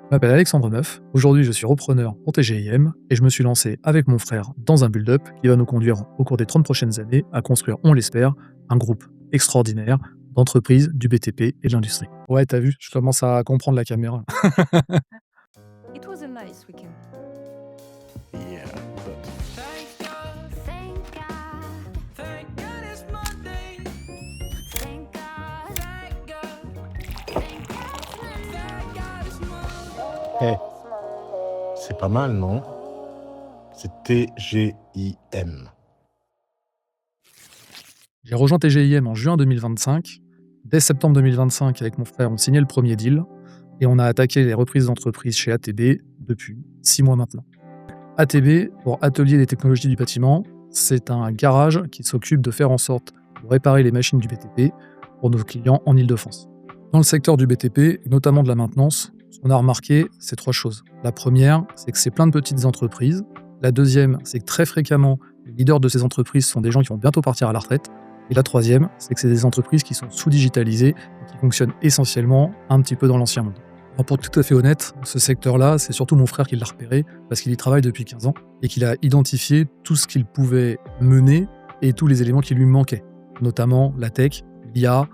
Je m'appelle Alexandre Neuf, aujourd'hui je suis repreneur pour TGIM et je me suis lancé avec mon frère dans un build-up qui va nous conduire au cours des 30 prochaines années à construire, on l'espère, un groupe extraordinaire d'entreprises du BTP et de l'industrie. Ouais, t'as vu, je commence à comprendre la caméra. It was a nice weekend. Yeah, but Thank God, thank God, thank God it's Monday. Thank God, thank God, thank God it's Monday. hey, c'est pas mal, non? C'est TGIM. J'ai rejoint TGIM en juin 2025. Dès septembre 2025, avec mon frère, on signait le premier deal et on a attaqué les reprises d'entreprises chez ATB depuis 6 mois maintenant. ATB, pour Atelier des technologies du bâtiment, c'est un garage qui s'occupe de faire en sorte de réparer les machines du BTP pour nos clients en Île-de-France. Dans le secteur du BTP, et notamment de la maintenance, ce qu'on a remarqué, c'est 3 choses. La première, c'est que c'est plein de petites entreprises. La deuxième, c'est que très fréquemment, les leaders de ces entreprises sont des gens qui vont bientôt partir à la retraite. Et la troisième, c'est que c'est des entreprises qui sont sous-digitalisées et qui fonctionnent essentiellement un petit peu dans l'ancien monde. Alors pour être tout à fait honnête, ce secteur-là, c'est surtout mon frère qui l'a repéré parce qu'il y travaille depuis 15 ans et qu'il a identifié tout ce qu'il pouvait mener et tous les éléments qui lui manquaient, notamment la tech, l'IA,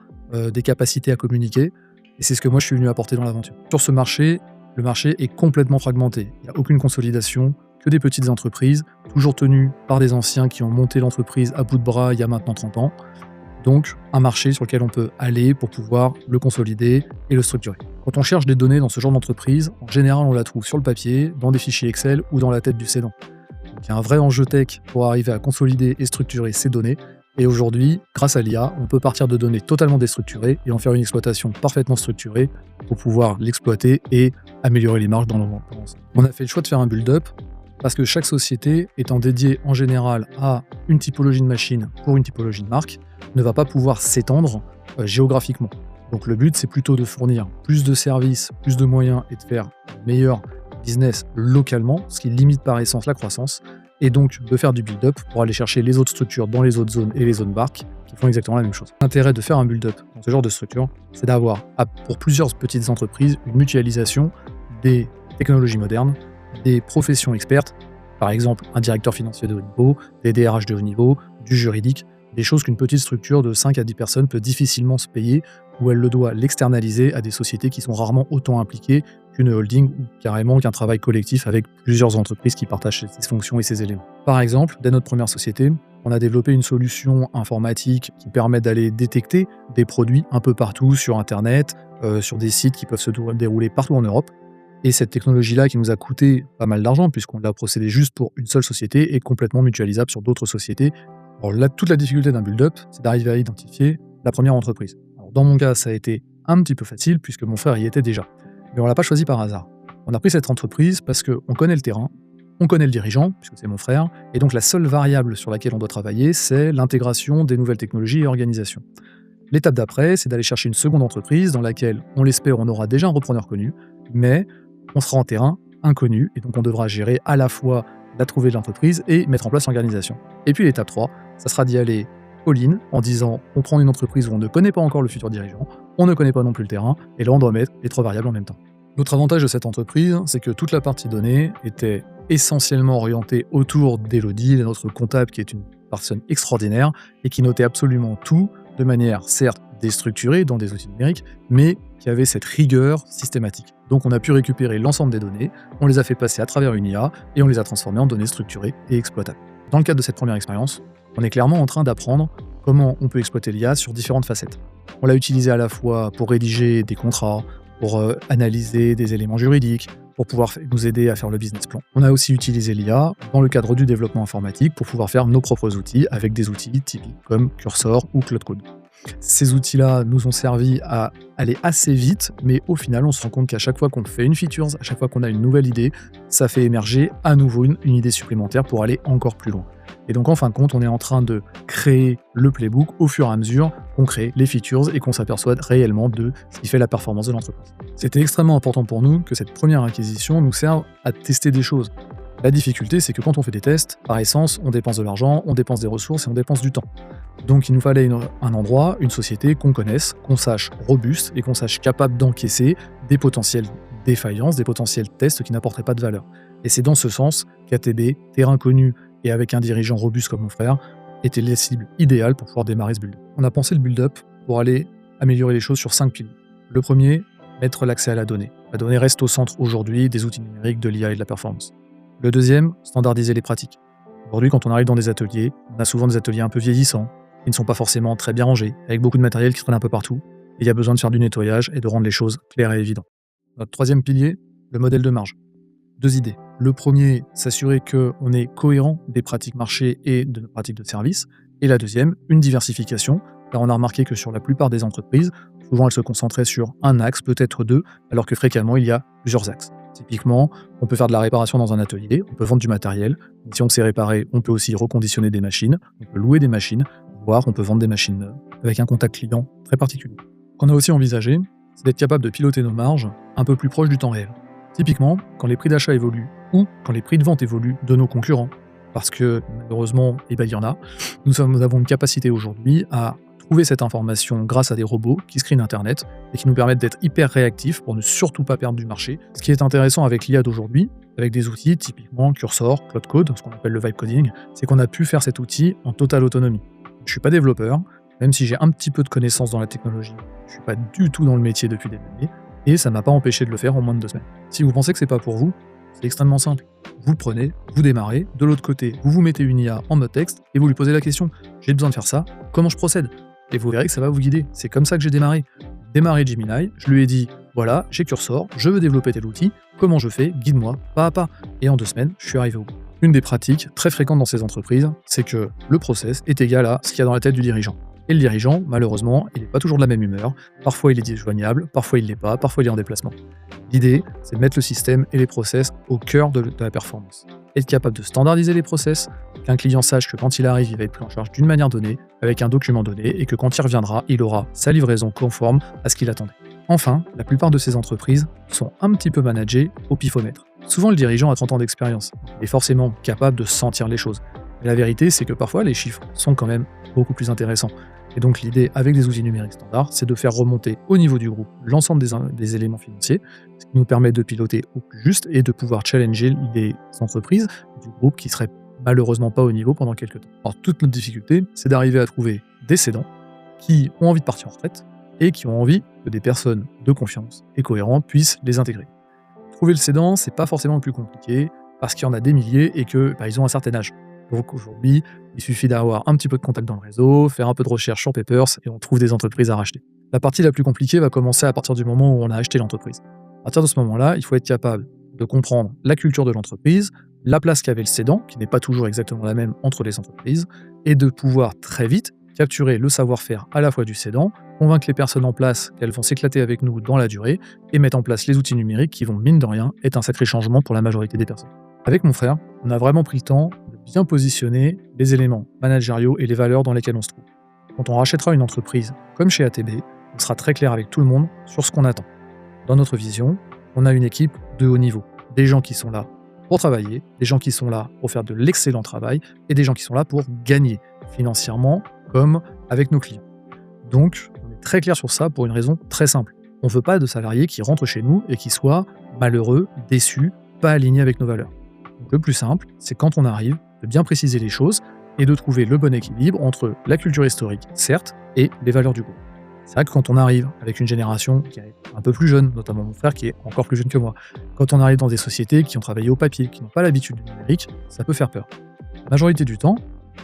des capacités à communiquer. Et c'est ce que moi je suis venu apporter dans l'aventure. Sur ce marché, le marché est complètement fragmenté. Il n'y a aucune consolidation, que des petites entreprises, toujours tenues par des anciens qui ont monté l'entreprise à bout de bras il y a maintenant 30 ans. Donc, un marché sur lequel on peut aller pour pouvoir le consolider et le structurer. Quand on cherche des données dans ce genre d'entreprise, en général, on la trouve sur le papier, dans des fichiers Excel ou dans la tête du cédant. Donc, il y a un vrai enjeu tech pour arriver à consolider et structurer ces données. Et aujourd'hui, grâce à l'IA, on peut partir de données totalement déstructurées et en faire une exploitation parfaitement structurée pour pouvoir l'exploiter et améliorer les marges dans l'ensemble. On a fait le choix de faire un build-up parce que chaque société, étant dédiée en général à une typologie de machine pour une typologie de marque, ne va pas pouvoir s'étendre géographiquement. Donc le but, c'est plutôt de fournir plus de services, plus de moyens et de faire un meilleur business localement, ce qui limite par essence la croissance, et donc de faire du build-up pour aller chercher les autres structures dans les autres zones et les zones marques qui font exactement la même chose. L'intérêt de faire un build-up dans ce genre de structure, c'est d'avoir, pour plusieurs petites entreprises, une mutualisation des technologies modernes, des professions expertes, par exemple un directeur financier de haut niveau, des DRH de haut niveau, du juridique, des choses qu'une petite structure de 5 à 10 personnes peut difficilement se payer, où elle le doit l'externaliser à des sociétés qui sont rarement autant impliquées qu'une holding ou carrément qu'un travail collectif avec plusieurs entreprises qui partagent ces fonctions et ces éléments. Par exemple, dès notre première société, on a développé une solution informatique qui permet d'aller détecter des produits un peu partout sur Internet, sur des sites qui peuvent se dérouler partout en Europe. Et cette technologie-là, qui nous a coûté pas mal d'argent, puisqu'on l'a procédé juste pour une seule société, est complètement mutualisable sur d'autres sociétés. Alors là, toute la difficulté d'un build-up, c'est d'arriver à identifier la première entreprise. Alors dans mon cas, ça a été un petit peu facile, puisque mon frère y était déjà. Mais on ne l'a pas choisi par hasard. On a pris cette entreprise parce qu'on connaît le terrain, on connaît le dirigeant, puisque c'est mon frère, et donc la seule variable sur laquelle on doit travailler, c'est l'intégration des nouvelles technologies et organisations. L'étape d'après, c'est d'aller chercher une seconde entreprise dans laquelle, on l'espère, on aura déjà un repreneur connu, mais on sera en terrain inconnu, et donc on devra gérer à la fois la trouver de l'entreprise et mettre en place l'organisation. Et puis l'étape 3, ça sera d'y aller all-in en disant on prend une entreprise où on ne connaît pas encore le futur dirigeant, on ne connaît pas non plus le terrain, et là on doit mettre les 3 variables en même temps. L'autre avantage de cette entreprise, c'est que toute la partie donnée était essentiellement orientée autour d'Elodie, notre comptable qui est une personne extraordinaire et qui notait absolument tout de manière certes déstructurée dans des outils numériques, mais qui avait cette rigueur systématique. Donc on a pu récupérer l'ensemble des données, on les a fait passer à travers une IA et on les a transformées en données structurées et exploitables. Dans le cadre de cette première expérience, on est clairement en train d'apprendre comment on peut exploiter l'IA sur différentes facettes. On l'a utilisé à la fois pour rédiger des contrats, pour analyser des éléments juridiques, pour pouvoir nous aider à faire le business plan. On a aussi utilisé l'IA dans le cadre du développement informatique pour pouvoir faire nos propres outils avec des outils typiques comme Cursor ou Cloud Code. Ces outils-là nous ont servi à aller assez vite, mais au final, on se rend compte qu'à chaque fois qu'on fait une feature, à chaque fois qu'on a une nouvelle idée, ça fait émerger à nouveau une idée supplémentaire pour aller encore plus loin. Et donc, en fin de compte, on est en train de créer le playbook au fur et à mesure qu'on crée les features et qu'on s'aperçoit réellement de ce qui fait la performance de l'entreprise. C'était extrêmement important pour nous que cette première acquisition nous serve à tester des choses. La difficulté, c'est que quand on fait des tests, par essence, on dépense de l'argent, on dépense des ressources et on dépense du temps. Donc il nous fallait un endroit, une société qu'on connaisse, qu'on sache robuste et qu'on sache capable d'encaisser des potentiels défaillances, des potentiels tests qui n'apporteraient pas de valeur. Et c'est dans ce sens qu'ATB, terrain connu et avec un dirigeant robuste comme mon frère, était les cibles idéales pour pouvoir démarrer ce build-up. On a pensé le build-up pour aller améliorer les choses sur 5 piliers. Le premier, mettre l'accès à la donnée. La donnée reste au centre aujourd'hui des outils numériques, de l'IA et de la performance. Le deuxième, standardiser les pratiques. Aujourd'hui, quand on arrive dans des ateliers, on a souvent des ateliers un peu vieillissants, qui ne sont pas forcément très bien rangés, avec beaucoup de matériel qui traîne un peu partout, et il y a besoin de faire du nettoyage et de rendre les choses claires et évidentes. Notre troisième pilier, le modèle de marge. 2 idées. Le premier, s'assurer qu'on est cohérent des pratiques marché et de nos pratiques de service. Et la deuxième, une diversification, car on a remarqué que sur la plupart des entreprises, souvent elles se concentraient sur un axe, peut-être 2, alors que fréquemment il y a plusieurs axes. Typiquement, on peut faire de la réparation dans un atelier, on peut vendre du matériel, mais si on sait réparer, on peut aussi reconditionner des machines, on peut louer des machines, voire on peut vendre des machines neuves, avec un contact client très particulier. Ce qu'on a aussi envisagé, c'est d'être capable de piloter nos marges un peu plus proche du temps réel. Typiquement, quand les prix d'achat évoluent, ou quand les prix de vente évoluent de nos concurrents, parce que malheureusement, il y en a, nous avons une capacité aujourd'hui à trouver cette information grâce à des robots qui screenent Internet et qui nous permettent d'être hyper réactifs pour ne surtout pas perdre du marché. Ce qui est intéressant avec l'IA d'aujourd'hui, avec des outils typiquement Cursor, Cloud Code, ce qu'on appelle le vibe coding, c'est qu'on a pu faire cet outil en totale autonomie. Je ne suis pas développeur, même si j'ai un petit peu de connaissances dans la technologie, je ne suis pas du tout dans le métier depuis des années, et ça ne m'a pas empêché de le faire en moins de 2 semaines. Si vous pensez que c'est pas pour vous, c'est extrêmement simple. Vous le prenez, vous démarrez, de l'autre côté, vous vous mettez une IA en mode texte et vous lui posez la question « J'ai besoin de faire ça, comment je procède ?» Et vous verrez que ça va vous guider. C'est comme ça que j'ai démarré. Démarré Gemini, je lui ai dit « Voilà, j'ai Cursor, je veux développer tel outil, comment je fais, guide-moi, pas à pas. » Et en 2 semaines, je suis arrivé au bout. Une des pratiques très fréquentes dans ces entreprises, c'est que le process est égal à ce qu'il y a dans la tête du dirigeant. Et le dirigeant, malheureusement, il n'est pas toujours de la même humeur. Parfois, il est disjoignable, parfois, il ne l'est pas, parfois, il est en déplacement. L'idée, c'est de mettre le système et les process au cœur de la performance. Être capable de standardiser les process, qu'un client sache que quand il arrive, il va être pris en charge d'une manière donnée, avec un document donné, et que quand il reviendra, il aura sa livraison conforme à ce qu'il attendait. Enfin, la plupart de ces entreprises sont un petit peu managées au pifomètre. Souvent, le dirigeant a 30 ans d'expérience. Il est forcément capable de sentir les choses. Mais la vérité, c'est que parfois, les chiffres sont quand même beaucoup plus intéressants. Et donc l'idée, avec des outils numériques standards, c'est de faire remonter au niveau du groupe l'ensemble des éléments financiers, ce qui nous permet de piloter au plus juste et de pouvoir challenger les entreprises du groupe qui seraient malheureusement pas au niveau pendant quelques temps. Alors toute notre difficulté, c'est d'arriver à trouver des cédants qui ont envie de partir en retraite et qui ont envie que des personnes de confiance et cohérentes puissent les intégrer. Trouver le cédant, c'est pas forcément le plus compliqué, parce qu'il y en a des milliers et que ils ont un certain âge. Donc aujourd'hui, il suffit d'avoir un petit peu de contact dans le réseau, faire un peu de recherche sur Papers et on trouve des entreprises à racheter. La partie la plus compliquée va commencer à partir du moment où on a acheté l'entreprise. À partir de ce moment-là, il faut être capable de comprendre la culture de l'entreprise, la place qu'avait le cédant, qui n'est pas toujours exactement la même entre les entreprises, et de pouvoir très vite capturer le savoir-faire à la fois du cédant, convaincre les personnes en place qu'elles vont s'éclater avec nous dans la durée, et mettre en place les outils numériques qui vont, mine de rien, être un sacré changement pour la majorité des personnes. Avec mon frère, on a vraiment pris le temps de bien positionner les éléments managériaux et les valeurs dans lesquelles on se trouve. Quand on rachètera une entreprise comme chez ATB, on sera très clair avec tout le monde sur ce qu'on attend. Dans notre vision, on a une équipe de haut niveau. Des gens qui sont là pour travailler, des gens qui sont là pour faire de l'excellent travail et des gens qui sont là pour gagner financièrement comme avec nos clients. Donc, on est très clair sur ça pour une raison très simple. On ne veut pas de salariés qui rentrent chez nous et qui soient malheureux, déçus, pas alignés avec nos valeurs. Donc le plus simple, c'est quand on arrive, de bien préciser les choses et de trouver le bon équilibre entre la culture historique, certes, et les valeurs du groupe. C'est vrai que quand on arrive avec une génération qui est un peu plus jeune, notamment mon frère qui est encore plus jeune que moi, quand on arrive dans des sociétés qui ont travaillé au papier, qui n'ont pas l'habitude du numérique, ça peut faire peur. La majorité du temps,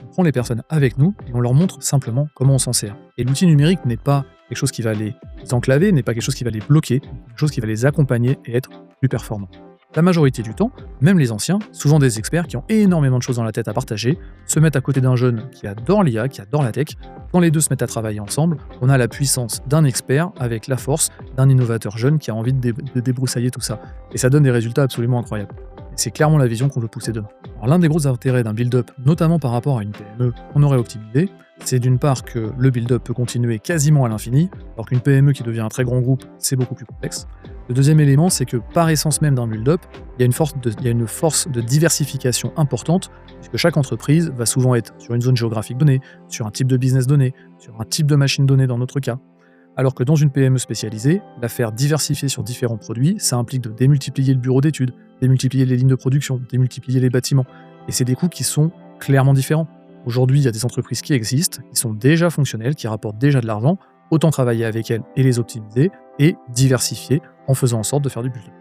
on prend les personnes avec nous et on leur montre simplement comment on s'en sert. Et l'outil numérique n'est pas quelque chose qui va les enclaver, n'est pas quelque chose qui va les bloquer, quelque chose qui va les accompagner et être plus performants. La majorité du temps, même les anciens, souvent des experts qui ont énormément de choses dans la tête à partager, se mettent à côté d'un jeune qui adore l'IA, qui adore la tech. Quand les deux se mettent à travailler ensemble, on a la puissance d'un expert avec la force d'un innovateur jeune qui a envie de débroussailler tout ça. Et ça donne des résultats absolument incroyables. Et c'est clairement la vision qu'on veut pousser demain. Alors, l'un des gros intérêts d'un build-up, notamment par rapport à une PME qu'on aurait optimisé, c'est d'une part que le build-up peut continuer quasiment à l'infini, alors qu'une PME qui devient un très grand groupe, c'est beaucoup plus complexe. Le deuxième élément, c'est que par essence même d'un build-up, il y a une force de diversification importante, puisque chaque entreprise va souvent être sur une zone géographique donnée, sur un type de business donné, sur un type de machine donnée dans notre cas. Alors que dans une PME spécialisée, la faire diversifier sur différents produits, ça implique de démultiplier le bureau d'études, démultiplier les lignes de production, démultiplier les bâtiments. Et c'est des coûts qui sont clairement différents. Aujourd'hui, il y a des entreprises qui existent, qui sont déjà fonctionnelles, qui rapportent déjà de l'argent, autant travailler avec elles et les optimiser, et diversifier en faisant en sorte de faire du build-up.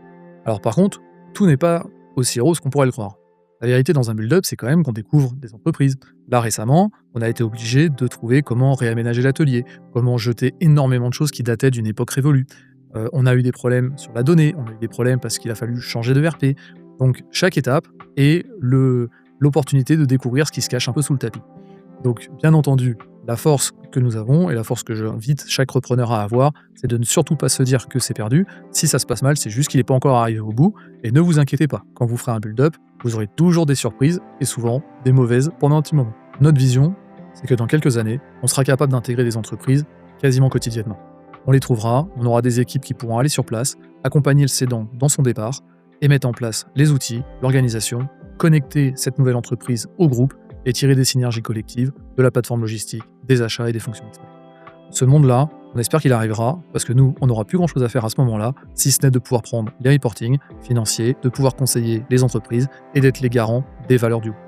Alors par contre, tout n'est pas aussi rose qu'on pourrait le croire. La vérité dans un build-up, c'est quand même qu'on découvre des entreprises. Là récemment, on a été obligé de trouver comment réaménager l'atelier, comment jeter énormément de choses qui dataient d'une époque révolue. On a eu des problèmes sur la donnée, on a eu des problèmes parce qu'il a fallu changer de VRP. Donc chaque étape est l'opportunité de découvrir ce qui se cache un peu sous le tapis. Donc bien entendu, la force que nous avons et la force que j'invite chaque repreneur à avoir, c'est de ne surtout pas se dire que c'est perdu. Si ça se passe mal, c'est juste qu'il n'est pas encore arrivé au bout. Et ne vous inquiétez pas, quand vous ferez un build-up, vous aurez toujours des surprises et souvent des mauvaises pendant un petit moment. Notre vision, c'est que dans quelques années, on sera capable d'intégrer des entreprises quasiment quotidiennement. On les trouvera, on aura des équipes qui pourront aller sur place, accompagner le cédant dans son départ et mettre en place les outils, l'organisation, connecter cette nouvelle entreprise au groupe et tirer des synergies collectives de la plateforme logistique, des achats et des fonctions experts. Ce monde-là, on espère qu'il arrivera, parce que nous, on n'aura plus grand-chose à faire à ce moment-là, si ce n'est de pouvoir prendre les reportings financiers, de pouvoir conseiller les entreprises et d'être les garants des valeurs du groupe.